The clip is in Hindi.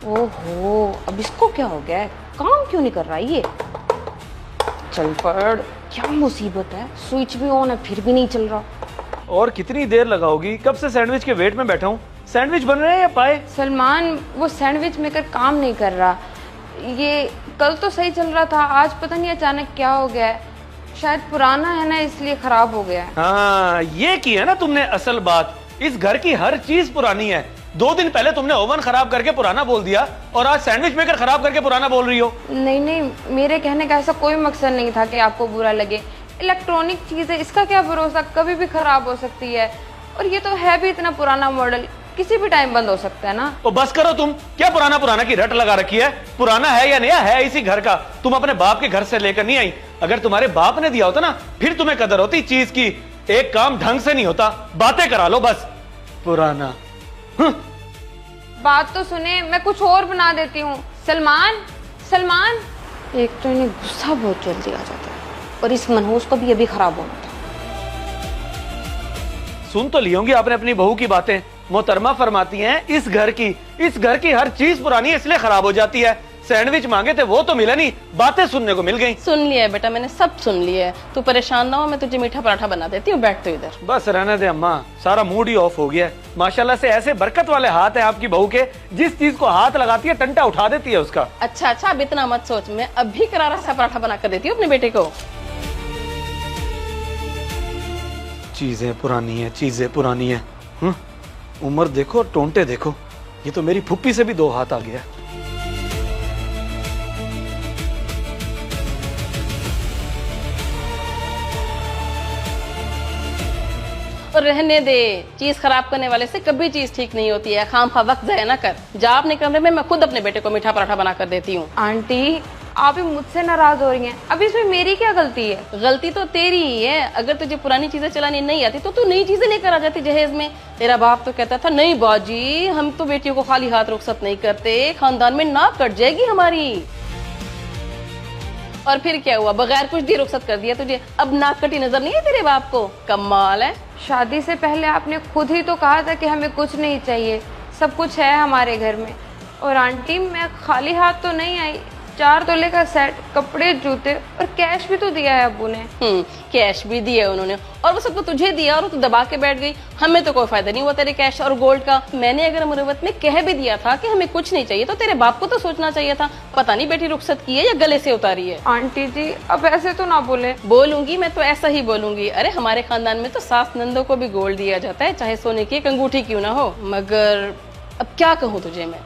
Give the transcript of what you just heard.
ओहो, अब इसको क्या हो गया है? काम क्यों नहीं कर रहा ये? चल पड़, क्या मुसीबत है? स्विच भी ऑन है फिर भी नहीं चल रहा। और कितनी देर लगाओगी? कब से सैंडविच के वेट में बैठा हूँ। सैंडविच बन रहे हैं या पाए? सलमान, वो सैंडविच मेकर काम नहीं कर रहा। ये कल तो सही चल रहा था, आज पता नहीं अचानक क्या हो गया है। शायद पुराना है ना, इसलिए खराब हो गया है। हाँ, ये की है ना तुमने असल बात। इस घर की हर चीज पुरानी है। 2 दिन पहले तुमने ओवन खराब करके पुराना बोल दिया और आज सैंडविच मेकर खराब करके पुराना बोल रही हो। नहीं नहीं, मेरे कहने का ऐसा कोई मकसद नहीं था कि आपको बुरा लगे। इलेक्ट्रॉनिक चीज है, इसका क्या भरोसा, कभी भी खराब हो सकती है। और ये तो है भी इतना पुराना मॉडल, किसी भी टाइम बंद हो सकता है ना। तो बस करो तुम, क्या पुराना पुराना की रट लगा रखी है? पुराना है या नया है इसी घर का। तुम अपने बाप के घर से लेकर नहीं आई। अगर तुम्हारे बाप ने दिया होता ना, फिर तुम्हें कदर होती चीज की। एक काम ढंग से नहीं होता, बातें करा लो बस। पुराना। बात तो सुने, मैं कुछ और बना देती हूँ। सलमान, सलमान। एक तो इन्हें गुस्सा बहुत जल्दी आ जाता है और इस मनहूस को भी अभी खराब होना था। सुन तो ली होंगी आपने अपनी बहू की बातें। मोहतरमा फरमाती हैं इस घर की हर चीज पुरानी है, इसलिए खराब हो जाती है। सैंडविच मांगे थे वो तो मिला नहीं, बातें सुनने को मिल गई। सुन लिया है बेटा, मैंने सब सुन लिया है। तू परेशान ना हो, मैं तुझे मीठा पराठा बना देती हूँ। बैठ तो इधर। बस रहने दे अम्मा, सारा मूड ही ऑफ हो गया है। माशाल्लाह से ऐसे बरकत वाले हाथ है आपकी बहू के, जिस चीज को हाथ लगाती है टंटा उठा देती है उसका। अच्छा अच्छा, अब इतना मत सोच, मैं अभी करारा सा पराठा बना कर देती हूँ अपने बेटे को। चीजें पुरानी है, चीजें पुरानी है। उम्र देखो, टोंटे देखो, ये तो मेरी फुप्पी से भी 2 हाथ आ गया। और रहने दे, चीज खराब करने वाले से कभी चीज ठीक नहीं होती है। खामखा वक्त जाया ना कर, जा अपने कमरे में, मैं खुद अपने बेटे को मीठा पराठा बना कर देती हूँ। आंटी, आप भी मुझसे नाराज हो रही हैं। अब इसमें मेरी क्या गलती है? गलती तो तेरी ही है। अगर तुझे पुरानी चीजें चलानी नहीं आती तो तू नई चीजें लेकर आ जाती जहेज में। तेरा बाप तो कहता था नहीं बाजी, हम तो बेटियों को खाली हाथ रुखसत नहीं करते, खानदान में नाक कट जाएगी हमारी। और फिर क्या हुआ, बगैर कुछ दिए रुखसत कर दिया तुझे। अब नाक कटी नजर नहीं है तेरे बाप को? कमाल है। शादी से पहले आपने खुद ही तो कहा था कि हमें कुछ नहीं चाहिए, सब कुछ है हमारे घर में। और आंटी, मैं खाली हाथ तो नहीं आई। 4 तोले का सेट, कपड़े, जूते और कैश भी तो दिया है अब्बू ने। कैश भी दिया उन्होंने, और वो सबको तुझे दिया और तू दबा के बैठ गई। हमें तो कोई फायदा नहीं हुआ तेरे कैश और गोल्ड का। मैंने अगर मुरवत में कह भी दिया था कि हमें कुछ नहीं चाहिए तो तेरे बाप को तो सोचना चाहिए था। पता नहीं बेटी रुखसत की है या गले से उतारी है। आंटी जी, अब ऐसे तो ना बोले। बोलूंगी, मैं तो ऐसा ही बोलूंगी। अरे हमारे खानदान में तो सास नंदों को भी गोल्ड दिया जाता है, चाहे सोने की एक अंगूठी क्यों ना हो। मगर अब क्या कहूँ तुझे मैं।